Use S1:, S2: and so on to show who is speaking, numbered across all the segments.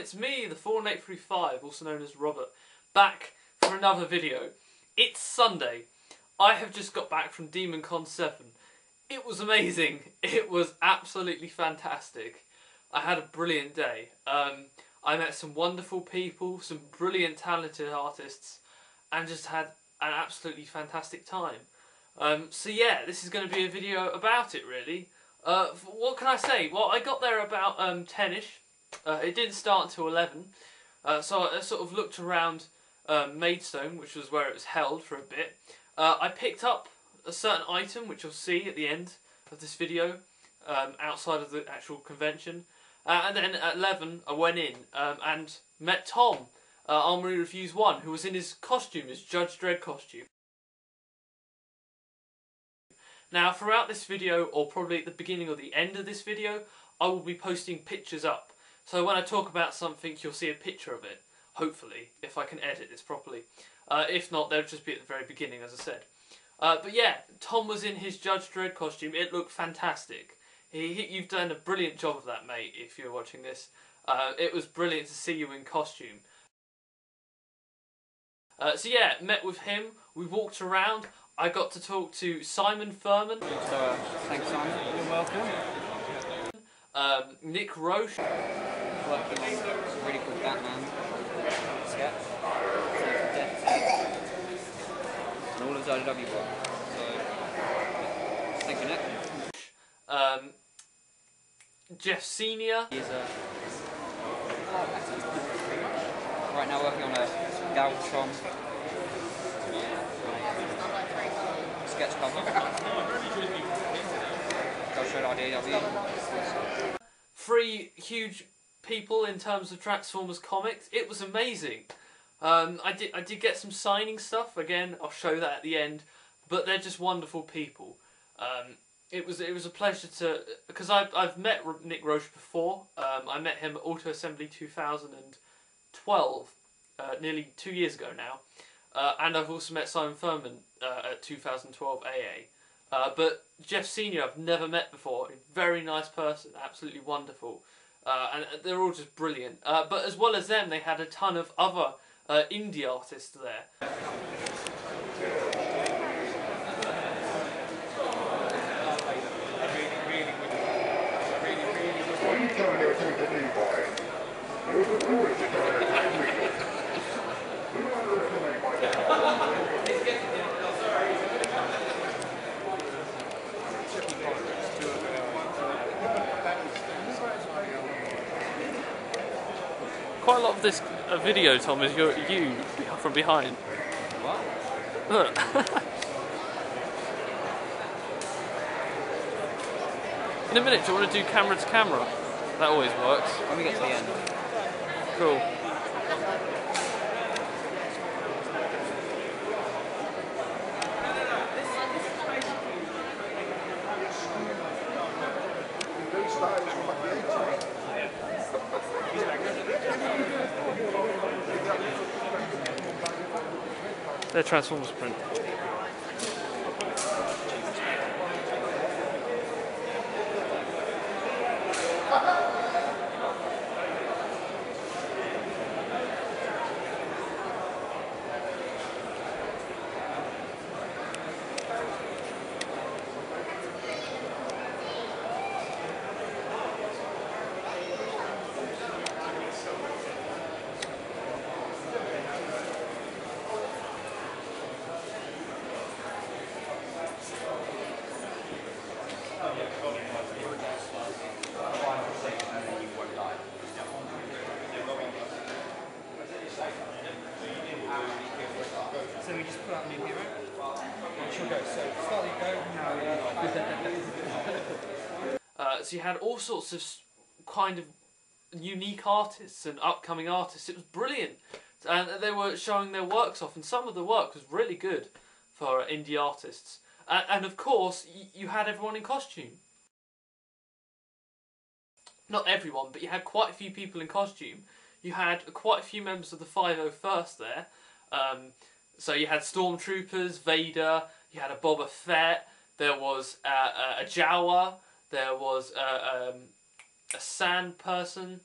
S1: it's me, the 4835, also known as Robert, back for another video. It's Sunday. I have just got back from Demoncon7. It was amazing. It was absolutely fantastic. I had a brilliant day. I met some wonderful people, some brilliant talented artists, and just had an absolutely fantastic time. So yeah, this is going to be a video about it really. What can I say? Well, I got there about 10ish. It didn't start until 11. So I sort of looked around Maidstone, which was where it was held for a bit. I picked up a certain item, which you'll see at the end of this video, outside of the actual convention. And then at 11, I went in and met Tom, Armory Reviews 1, who was in his costume, his Judge Dredd costume. Now, throughout this video, or probably at the beginning or the end of this video, I will be posting pictures up. So when I talk about something, you'll see a picture of it, hopefully, if I can edit this properly. If not, they'll just be at the very beginning, as I said. But yeah, Tom was in his Judge Dredd costume. It looked fantastic. You've done a brilliant job of that, mate, if you're watching this. It was brilliant to see you in costume. So yeah, met with him, we walked around, I got to talk to Simon Furman.
S2: So, thanks Simon, you're welcome.
S1: Nick Roche.
S2: Working on a really cool Batman sketch. And all of his IDW work. So, thank you, Nick.
S1: Jeff Senior.
S2: He's right now working on a Galtron sketch cover. Galtron IDW.
S1: 3 huge people in terms of Transformers comics. It was amazing. I did get some signing stuff. Again, I'll show that at the end. But they're just wonderful people. It was a pleasure to, because I've met Nick Roche before. I met him at Auto Assembly 2012, nearly 2 years ago now, and I've also met Simon Furman at 2012 AA. But Jeff Senior I've never met before. Very nice person, absolutely wonderful, and they're all just brilliant. But as well as them, they had a ton of other indie artists there. Quite a lot of this video, Tom, is you from behind.
S2: What?
S1: Look. In a minute, do you want to do camera to camera? That always works.
S2: When we get to the end.
S1: Cool. They're Transformers print.
S2: So we just put out a new hero. She'll go. So start go.
S1: So you had all sorts of kind of unique artists and upcoming artists. It was brilliant, and they were showing their works off, and some of the work was really good for indie artists. And of course, you had everyone in costume. Not everyone, but you had quite a few people in costume. You had quite a few members of the 501st there. So you had Stormtroopers, Vader, you had a Boba Fett, there was a Jawa, there was a sand person,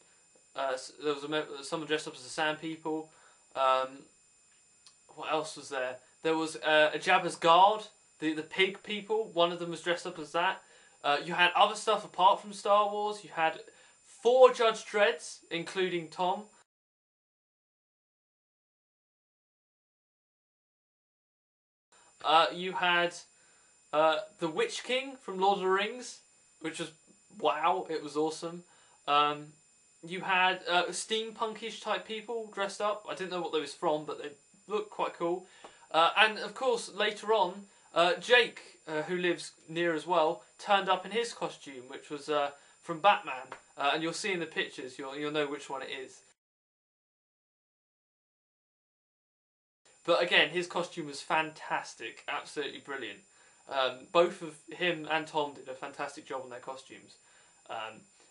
S1: There was someone dressed up as the Sand People. What else was there? There was a Jabba's guard, the pig people. One of them was dressed up as that. You had other stuff apart from Star Wars. You had 4 Judge Dredds, including Tom. You had the Witch King from Lord of the Rings, which was, wow, it was awesome. You had steampunkish type people dressed up. I didn't know what they was from, but they looked quite cool. And of course, later on, Jake, who lives near as well, turned up in his costume, which was from Batman. And you'll see in the pictures, you'll know which one it is. But again, his costume was fantastic, absolutely brilliant. Both of him and Tom did a fantastic job on their costumes.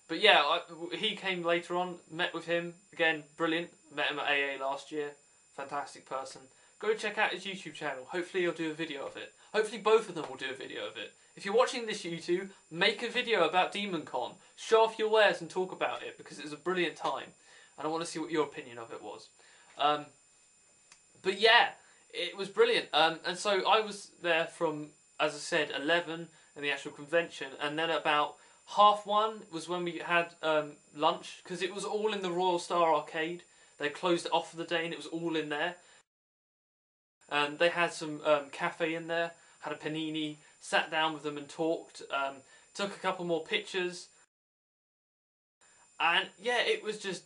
S1: But yeah, he came later on, met with him, again, brilliant. Met him at AA last year, fantastic person. Go check out his YouTube channel, hopefully he'll do a video of it. Hopefully both of them will do a video of it. If you're watching this YouTube, make a video about Demoncon. Show off your wares and talk about it, because it was a brilliant time. And I want to see what your opinion of it was. But yeah, it was brilliant. And so I was there from, as I said, 11 in the actual convention, and then about 1:30 was when we had lunch, because it was all in the Royal Star Arcade. They closed it off for the day and it was all in there. And they had some cafe in there, had a panini, sat down with them and talked, took a couple more pictures. And yeah, it was just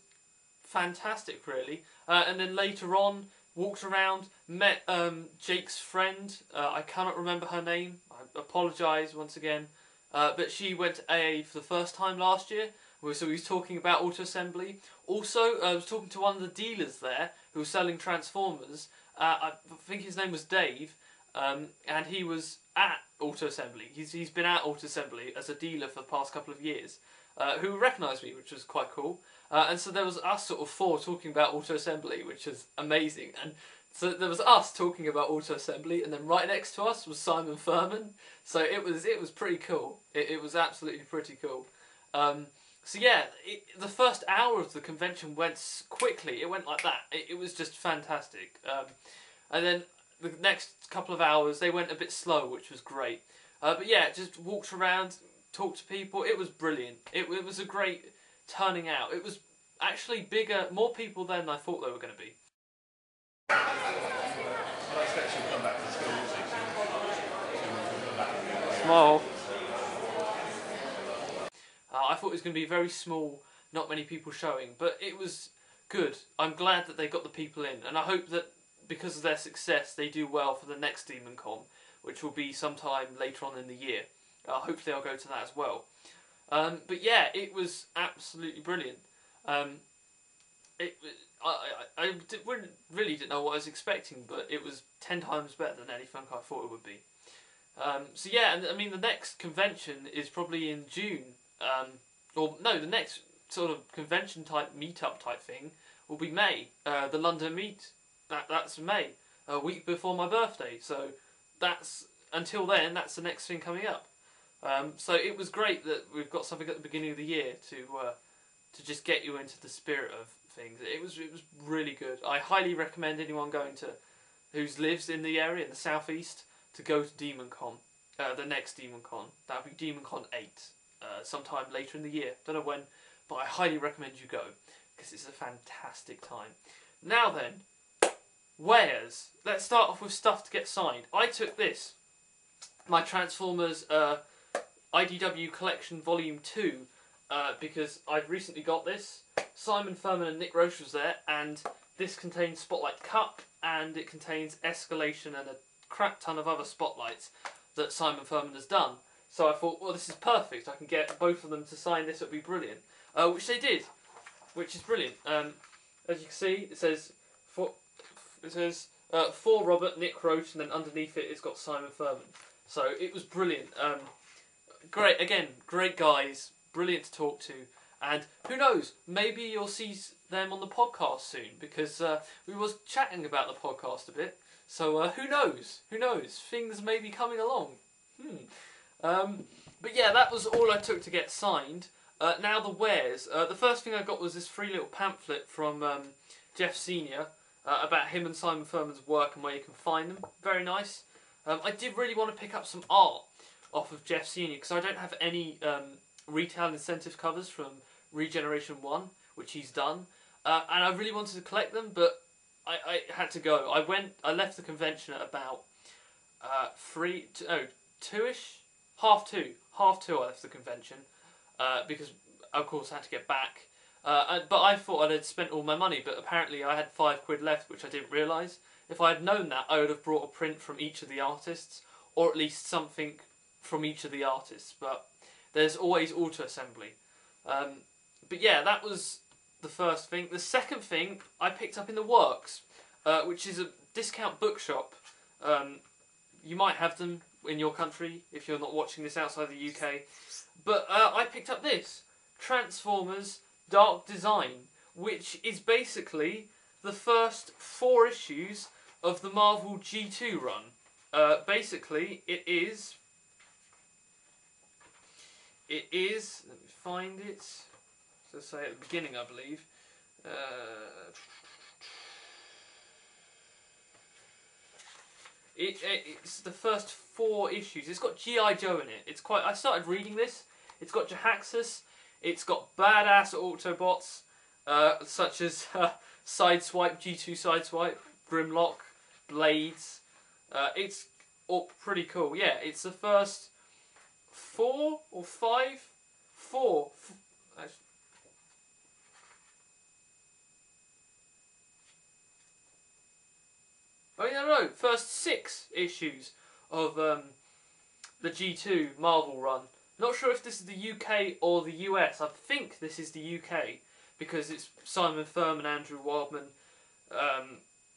S1: fantastic really. And then later on, walked around, met Jake's friend. I cannot remember her name. I apologise once again. But she went to AA for the first time last year. So he was talking about auto assembly. Also, I was talking to one of the dealers there who was selling Transformers. I think his name was Dave. And he was at auto assembly. He's been at auto assembly as a dealer for the past couple of years. Who recognised me, which was quite cool. And so there was us sort of 4 talking about auto assembly, which was amazing. And so there was us talking about auto assembly, and then right next to us was Simon Furman. So it was pretty cool. It was absolutely pretty cool. So yeah, the first hour of the convention went quickly. It went like that. It was just fantastic. And then the next couple of hours they went a bit slow, which was great. But yeah, just walked around, talked to people. It was brilliant. It was a great turning out. It was actually bigger, more people than I thought they were going to be. Small. I thought it was going to be very small, not many people showing, but it was good. I'm glad that they got the people in, and I hope that because of their success they do well for the next Demoncon, which will be sometime later on in the year. Hopefully I'll go to that as well. But yeah, it was absolutely brilliant. I really didn't know what I was expecting, but it was 10 times better than anything I thought it would be. So yeah, and I mean the next convention is probably in June. Or no, the next sort of convention type meetup type thing will be May. The London Meet. That's May, a week before my birthday. So that's until then. That's the next thing coming up. So it was great that we've got something at the beginning of the year to just get you into the spirit of things. It was really good. I highly recommend anyone going to who lives in the area in the southeast to go to Demoncon, the next Demoncon. That'll be Demoncon 8, sometime later in the year. Don't know when, but I highly recommend you go because it's a fantastic time. Now then, wares. Let's start off with stuff to get signed. I took this, my Transformers IDW Collection Volume 2, because I've recently got this. Simon Furman and Nick Roche was there, and this contains Spotlight Cup, and it contains Escalation and a crap ton of other spotlights that Simon Furman has done. So I thought, well, this is perfect. I can get both of them to sign this. It would be brilliant. Which they did, which is brilliant. As you can see, it says for Robert, Nick Roche, and then underneath it, it's got Simon Furman. So it was brilliant. Great, again, great guys, brilliant to talk to, and who knows, maybe you'll see them on the podcast soon, because we was chatting about the podcast a bit, so who knows, things may be coming along. But yeah, that was all I took to get signed. Now the wares. The first thing I got was this free little pamphlet from Jeff Senior about him and Simon Furman's work and where you can find them. Very nice. I did really want to pick up some art off of Jeff Senior because I don't have any retail incentive covers from Regeneration 1, which he's done. And I really wanted to collect them, but I had to go. I left the convention at about 2ish? Half two I left the convention, because of course I had to get back. But I thought I'd spent all my money, but apparently I had £5 left, which I didn't realise. If I had known that, I would have brought a print from each of the artists, or at least something from each of the artists, but there's always auto-assembly. But yeah, that was the first thing. The second thing I picked up in the Works, which is a discount bookshop. You might have them in your country if you're not watching this outside the UK. But I picked up this, Transformers Dark Design, which is basically the first 4 issues of the Marvel G2 run. Basically, it is, let me find it, so say at the beginning I believe, it's the first 4 issues. It's got G.I. Joe in it. I started reading this. It's got Jahaxus. It's got badass Autobots, such as Sideswipe, G2 Sideswipe, Grimlock, Blades. It's all pretty cool. Yeah, it's the first 4 or 5? 4. Oh yeah, no, first 6 issues of the G2 Marvel run. Not sure if this is the UK or the US. I think this is the UK because it's Simon Furman, Andrew Wildman,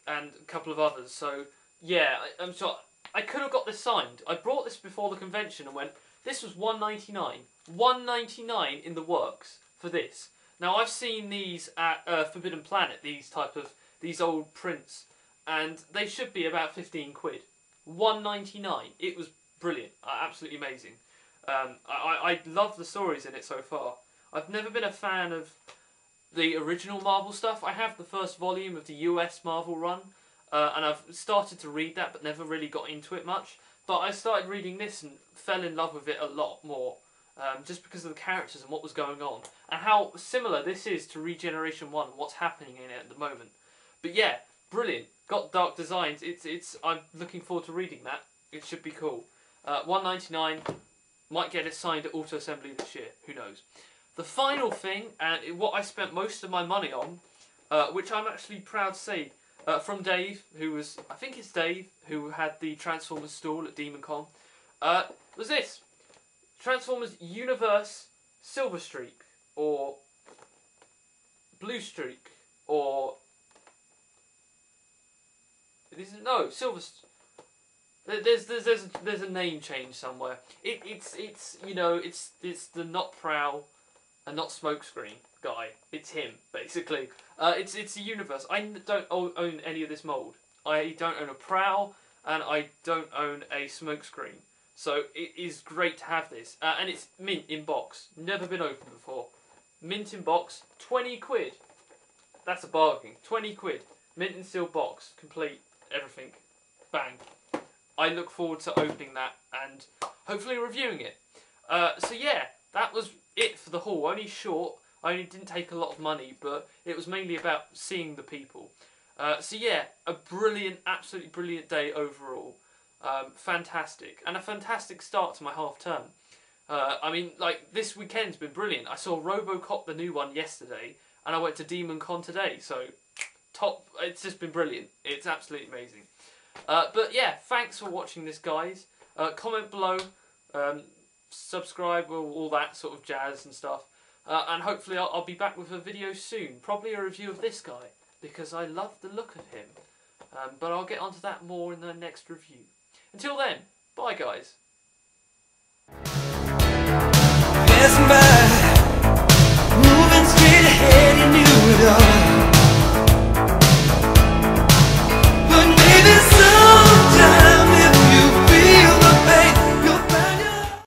S1: and a couple of others. So yeah, I'm sorry. I could have got this signed. I brought this before the convention and went, this was $1.99. $1.99 in the Works for this. Now I've seen these at Forbidden Planet, these old prints, and they should be about 15 quid. $1.99. It was brilliant. Absolutely amazing. I love the stories in it so far. I've never been a fan of the original Marvel stuff. I have the first volume of the US Marvel run, and I've started to read that but never really got into it much. But I started reading this and fell in love with it a lot more, just because of the characters and what was going on, and how similar this is to Regeneration 1 and what's happening in it at the moment. But yeah, brilliant. Got Dark Designs. I'm looking forward to reading that. It should be cool. $1.99. Might get it signed at Auto Assembly this year. Who knows? The final thing, and what I spent most of my money on, which I'm actually proud to say, from Dave, I think it's Dave, who had the Transformers stall at Demoncon, was this. Transformers Universe Silver Streak, or Blue Streak, or... Silver... There's a name change somewhere. It's you know, it's the Not Prowl and Not Smokescreen guy. It's him basically. It's a universe. I don't own any of this mold. I don't own a Prowl and I don't own a Smokescreen. So it is great to have this, and it's mint in box. Never been opened before. Mint in box, 20 quid. That's a bargain. 20 quid. Mint and sealed box, complete everything. Bang. I look forward to opening that and hopefully reviewing it. So yeah, that was it for the haul. Only short, I only didn't take a lot of money, but it was mainly about seeing the people. So yeah, a brilliant, absolutely brilliant day overall. Fantastic. And a fantastic start to my half term. I mean, like, this weekend's been brilliant. I saw RoboCop, the new one, yesterday, and I went to Demoncon today, so top. It's just been brilliant. It's absolutely amazing. But yeah, thanks for watching this, guys. Comment below, subscribe, all that sort of jazz and stuff. And hopefully I'll be back with a video soon. Probably a review of this guy, because I love the look of him. But I'll get onto that more in the next review. Until then, bye guys.